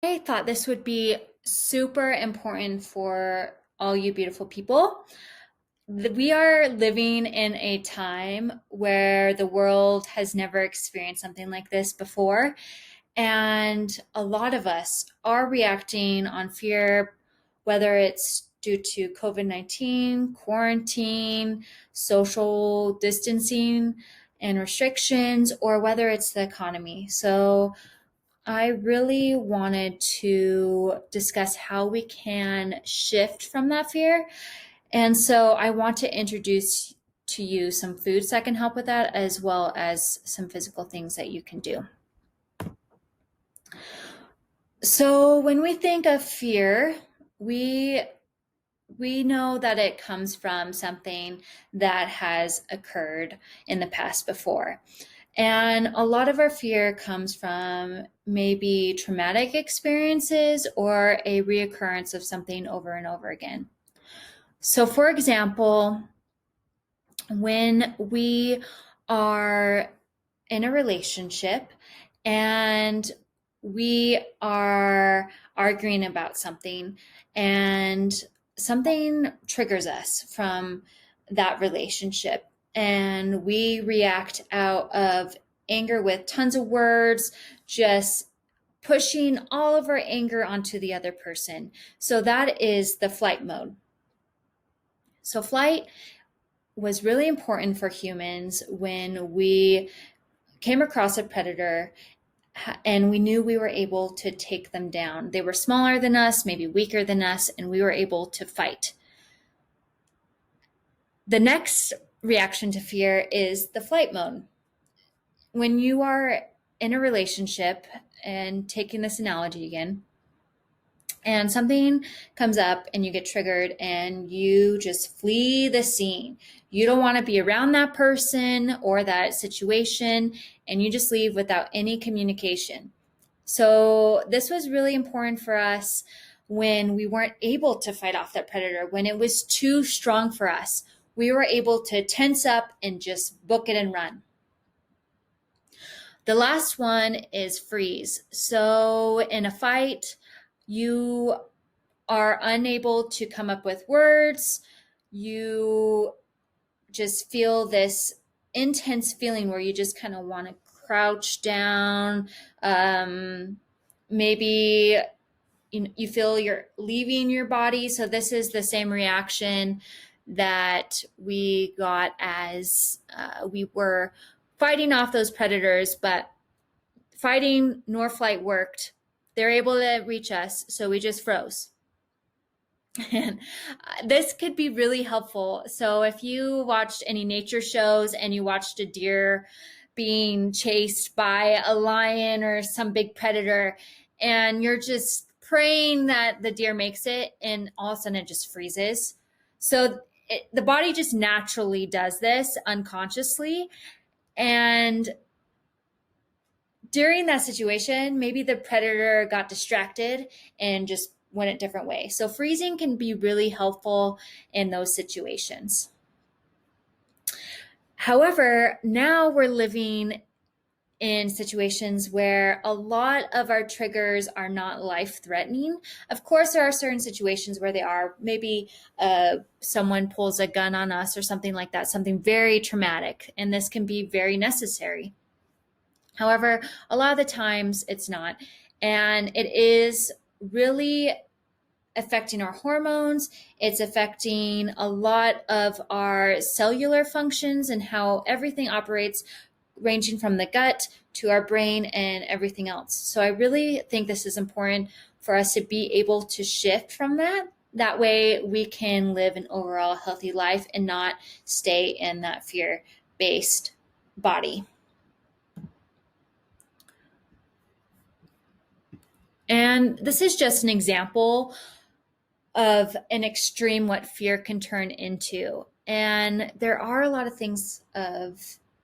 I thought this would be super important for all you beautiful people. We are living in a time where the world has never experienced something like this before. And a lot of us are reacting on fear, whether it's due to COVID-19, quarantine, social distancing, and restrictions, or whether it's the economy. So I really wanted to discuss how we can shift from that fear. And so I want to introduce to you some foods that can help with that, as well as some physical things that you can do. So when we think of fear, we we know that it comes from something that has occurred in the past before. And a lot of our fear comes from maybe traumatic experiences or a reoccurrence of something over and over again. So, for example, when we are in a relationship and we are arguing about something and something triggers us from that relationship and we react out of anger with tons of words, just pushing all of our anger onto the other person. So that is the flight mode. So flight was really important for humans when we came across a predator and we knew we were able to take them down. They were smaller than us, maybe weaker than us, and we were able to fight. The next reaction to fear is the flight mode. When you are in a relationship, and taking this analogy again, and something comes up and you get triggered and you just flee the scene. You don't want to be around that person or that situation, and you just leave without any communication. So this was really important for us when we weren't able to fight off that predator, when it was too strong for us. We were able to tense up and just book it and run. The last one is freeze. So in a fight, you are unable to come up with words. You just feel this intense feeling where you just kind of want to crouch down. Maybe you feel you're leaving your body. So this is the same reaction that we got as we were fighting off those predators, but fighting nor flight worked. They're able to reach us, so we just froze. And this could be really helpful. So if you watched any nature shows and you watched a deer being chased by a lion or some big predator, and you're just praying that the deer makes it, and all of a sudden it just freezes. So the body just naturally does this unconsciously. And during that situation, maybe the predator got distracted and just went a different way. So freezing can be really helpful in those situations. However, now we're living in situations where a lot of our triggers are not life-threatening. Of course, there are certain situations where they are. Maybe someone pulls a gun on us or something like that, something very traumatic, and this can be very necessary. However, a lot of the times it's not. And it is really affecting our hormones. It's affecting a lot of our cellular functions and how everything operates, ranging from the gut to our brain and everything else. So I really think this is important for us to be able to shift from that. That way we can live an overall healthy life and not stay in that fear-based body. And this is just an example of an extreme what fear can turn into. And there are a lot of things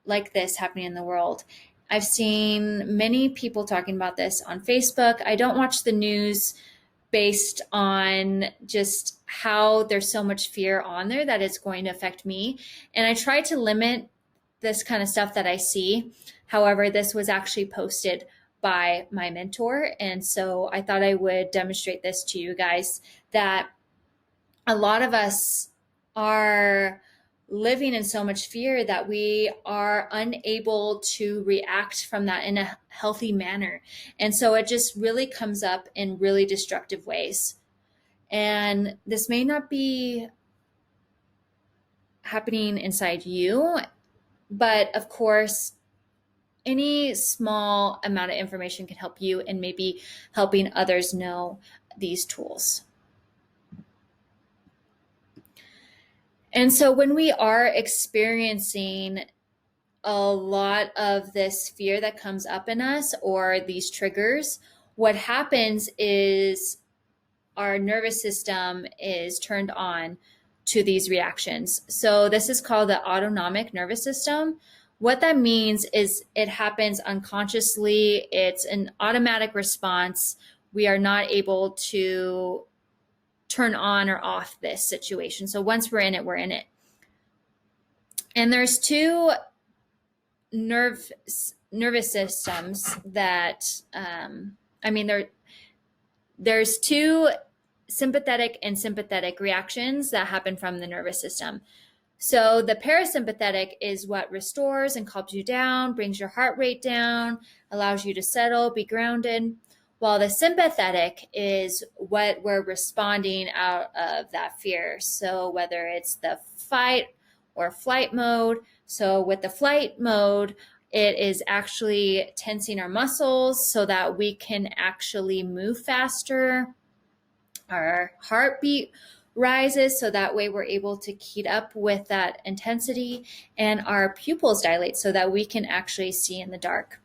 like this happening in the world. I've seen many people talking about this on Facebook. I don't watch the news based on just how there's so much fear on there that it's going to affect me. And I try to limit this kind of stuff that I see. However, this was actually posted by my mentor. And so I thought I would demonstrate this to you guys, that a lot of us are living in so much fear that we are unable to react from that in a healthy manner. And so it just really comes up in really destructive ways. And this may not be happening inside you, but of course, any small amount of information can help you and maybe helping others know these tools. And so when we are experiencing a lot of this fear that comes up in us or these triggers, what happens is our nervous system is turned on to these reactions. So this is called the autonomic nervous system. What that means is it happens unconsciously. It's an automatic response. We are not able to turn on or off this situation. So once we're in it, we're in it. And there's two nervous systems that, there's two sympathetic and sympathetic reactions that happen from the nervous system. So the parasympathetic is what restores and calms you down, brings your heart rate down, allows you to settle, be grounded. While the sympathetic is what we're responding out of that fear. So whether it's the fight or flight mode. So with the flight mode, it is actually tensing our muscles so that we can actually move faster. Our heartbeat rises, so that way we're able to keep up with that intensity, and our pupils dilate so that we can actually see in the dark.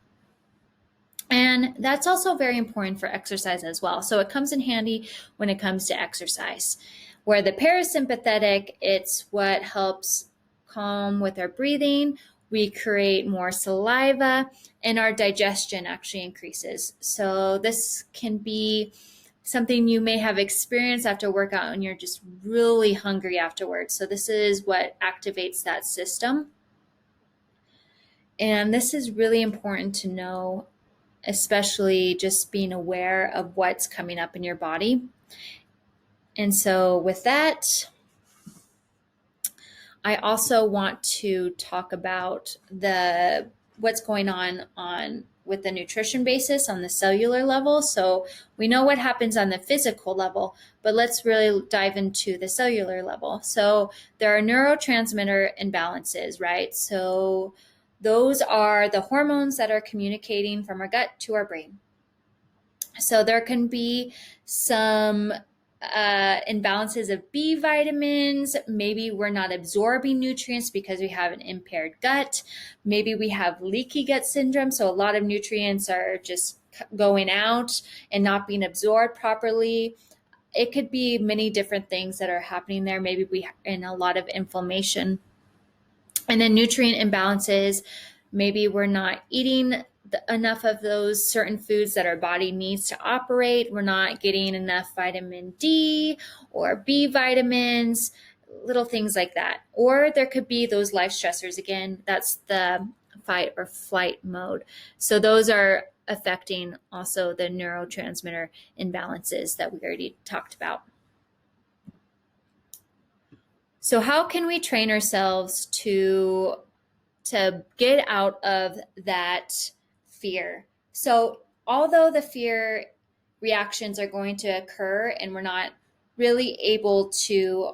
And that's also very important for exercise as well. So it comes in handy when it comes to exercise. Where the parasympathetic, it's what helps calm with our breathing. We create more saliva and our digestion actually increases. So this can be something you may have experienced after workout and you're just really hungry afterwards. So this is what activates that system. And this is really important to know, especially just being aware of what's coming up in your body. And so with that, I also want to talk about what's going on with the nutrition basis on the cellular level. So we know what happens on the physical level, but let's really dive into the cellular level. So there are neurotransmitter imbalances, right? So those are the hormones that are communicating from our gut to our brain. So there can be some imbalances of B vitamins. Maybe we're not absorbing nutrients because we have an impaired gut. Maybe we have leaky gut syndrome. So a lot of nutrients are just going out and not being absorbed properly. It could be many different things that are happening there. Maybe we are in a lot of inflammation. And then nutrient imbalances. Maybe we're not eating enough of those certain foods that our body needs to operate. We're not getting enough vitamin D or B vitamins, little things like that. Or there could be those life stressors. Again, that's the fight or flight mode. So those are affecting also the neurotransmitter imbalances that we already talked about. So how can we train ourselves to get out of that fear? So although the fear reactions are going to occur and we're not really able to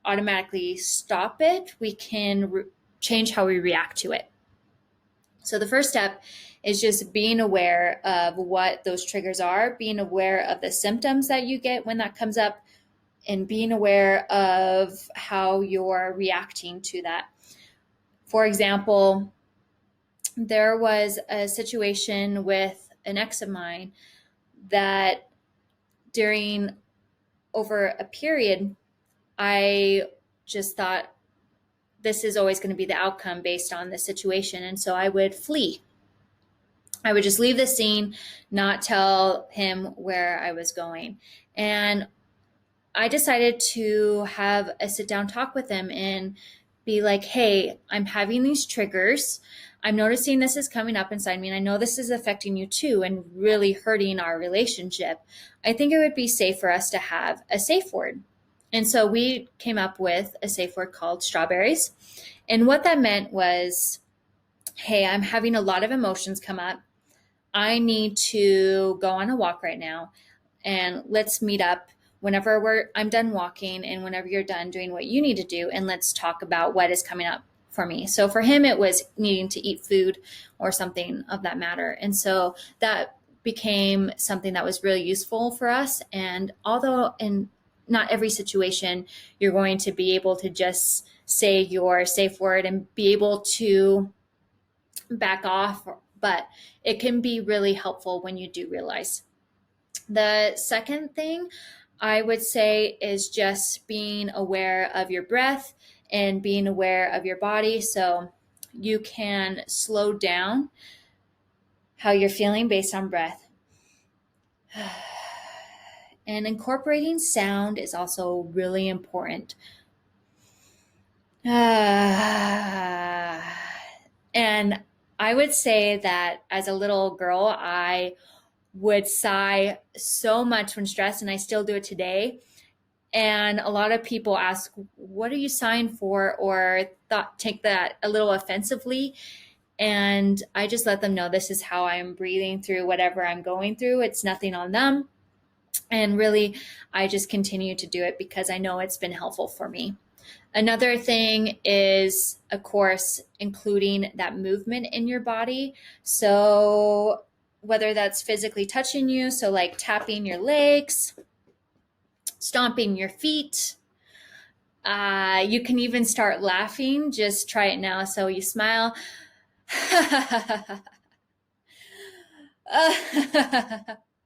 automatically stop it, we can change how we react to it. So the first step is just being aware of what those triggers are, being aware of the symptoms that you get when that comes up, and being aware of how you're reacting to that. For example, there was a situation with an ex of mine that during over a period, I just thought this is always going to be the outcome based on the situation. And so I would flee. I would just leave the scene, not tell him where I was going. And I decided to have a sit down talk with him and be like, hey, I'm having these triggers. I'm noticing this is coming up inside me, and I know this is affecting you too and really hurting our relationship. I think it would be safe for us to have a safe word. And so we came up with a safe word called strawberries. And what that meant was, hey, I'm having a lot of emotions come up. I need to go on a walk right now, and let's meet up whenever I'm done walking and whenever you're done doing what you need to do, and let's talk about what is coming up for me. So for him, it was needing to eat food or something of that matter. And so that became something that was really useful for us. And although in not every situation you're going to be able to just say your safe word and be able to back off, but it can be really helpful when you do realize. The second thing I would say is just being aware of your breath and being aware of your body. So you can slow down how you're feeling based on breath. And incorporating sound is also really important. And I would say that as a little girl, I would sigh so much when stressed, and I still do it today. And a lot of people ask, what are you sighing for? Or take that a little offensively. And I just let them know this is how I'm breathing through whatever I'm going through. It's nothing on them. And really, I just continue to do it because I know it's been helpful for me. Another thing is, of course, including that movement in your body. So whether that's physically touching you, so like tapping your legs, stomping your feet. You can even start laughing. Just try it now. So you smile.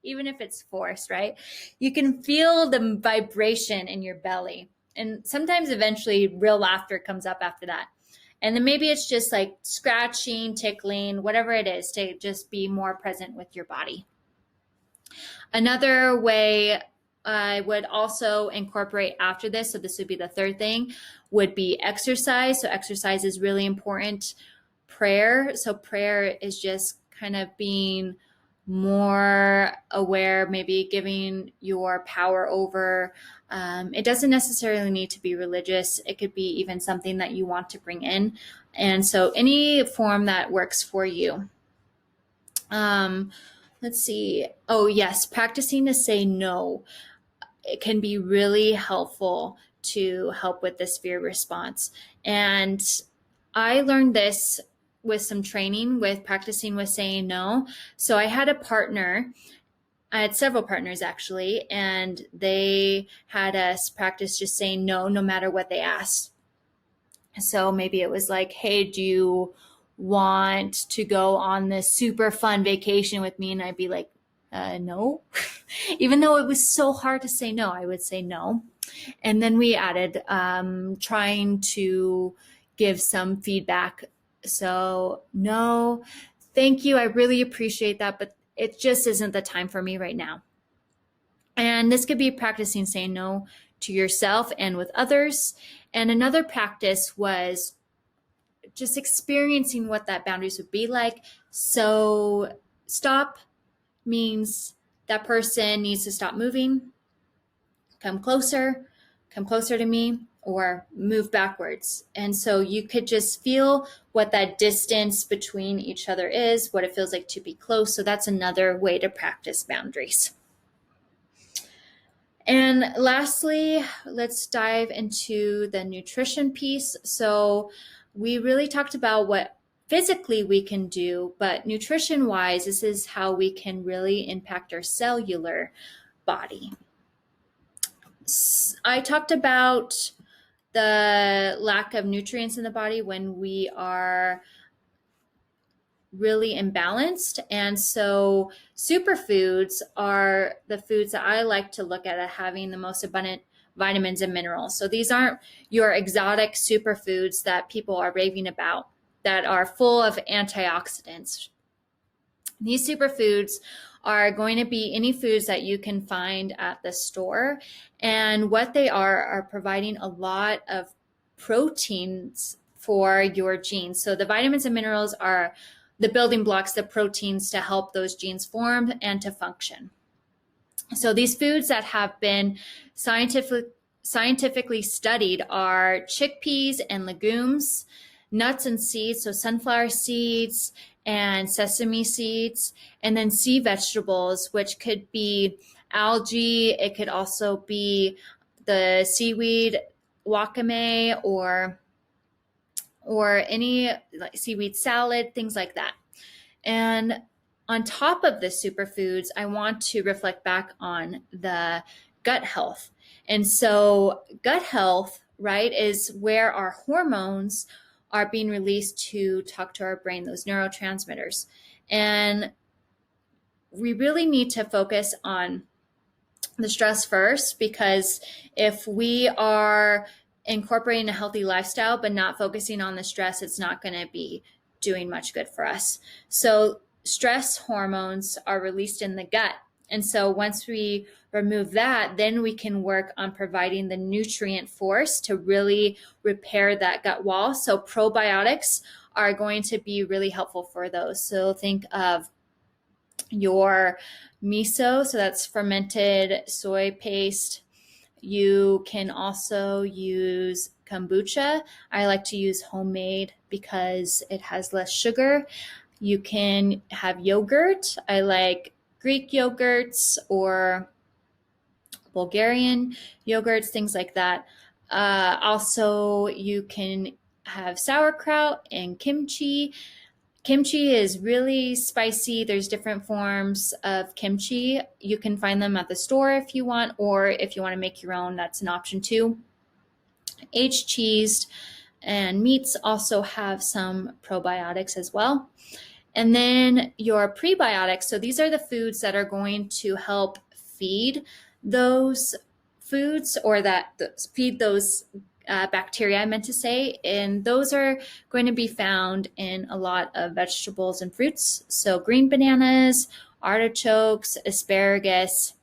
Even if it's forced, right? You can feel the vibration in your belly. And sometimes eventually real laughter comes up after that. And then maybe it's just like scratching, tickling, whatever it is, to just be more present with your body. Another way I would also incorporate after this, so this would be the third thing, would be exercise. So exercise is really important. Prayer. So prayer is just kind of being more aware, maybe giving your power over. It doesn't necessarily need to be religious. It could be even something that you want to bring in. And so any form that works for you. Let's see. Oh, yes. Practicing to say no. It can be really helpful to help with this fear response. And I learned this with some training with practicing with saying no. So I had a partner. I had several partners actually, and they had us practice just saying no, no matter what they asked. So maybe it was like, hey, do you want to go on this super fun vacation with me? And I'd be like, no. Even though it was so hard to say no, I would say no. And then we added trying to give some feedback. So no, thank you. I really appreciate that, but it just isn't the time for me right now. And this could be practicing saying no to yourself and with others. And another practice was just experiencing what that boundaries would be like. So stop means that person needs to stop moving, come closer to me, or move backwards. And so you could just feel what that distance between each other is, what it feels like to be close. So that's another way to practice boundaries. And lastly, let's dive into the nutrition piece. So we really talked about what physically we can do, but nutrition wise, this is how we can really impact our cellular body. I talked about the lack of nutrients in the body when we are really imbalanced. And so superfoods are the foods that I like to look at having the most abundant vitamins and minerals. So these aren't your exotic superfoods that people are raving about that are full of antioxidants. These superfoods are going to be any foods that you can find at the store. And what they are providing a lot of proteins for your genes. So the vitamins and minerals are the building blocks, the proteins to help those genes form and to function. So these foods that have been scientifically studied are chickpeas and legumes, nuts and seeds, so sunflower seeds and sesame seeds, and then sea vegetables, which could be algae. It could also be the seaweed, wakame, or any like seaweed salad, things like that. And on top of the superfoods, I want to reflect back on the gut health. And so gut health, right, is where our hormones are being released to talk to our brain, those neurotransmitters. And we really need to focus on the stress first, because if we are incorporating a healthy lifestyle but not focusing on the stress, it's not going to be doing much good for us. So stress hormones are released in the gut. And so once we remove that, then we can work on providing the nutrient force to really repair that gut wall. So probiotics are going to be really helpful for those. So think of your miso, so that's fermented soy paste. You can also use kombucha. I like to use homemade because it has less sugar. You can have yogurt. I like Greek yogurts or Bulgarian yogurts, things like that. Also, you can have sauerkraut and kimchi. Kimchi is really spicy. There's different forms of kimchi. You can find them at the store if you want, or if you want to make your own, that's an option too. Aged cheese and meats also have some probiotics as well. And then your prebiotics. So these are the foods that are going to help feed those foods, or that feed those bacteria, I meant to say, and those are going to be found in a lot of vegetables and fruits. So green bananas, artichokes, asparagus,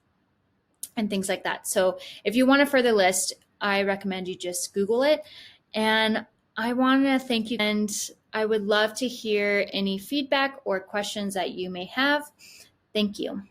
and things like that. So if you want a further list, I recommend you just Google it. And I want to thank you, and I would love to hear any feedback or questions that you may have. Thank you.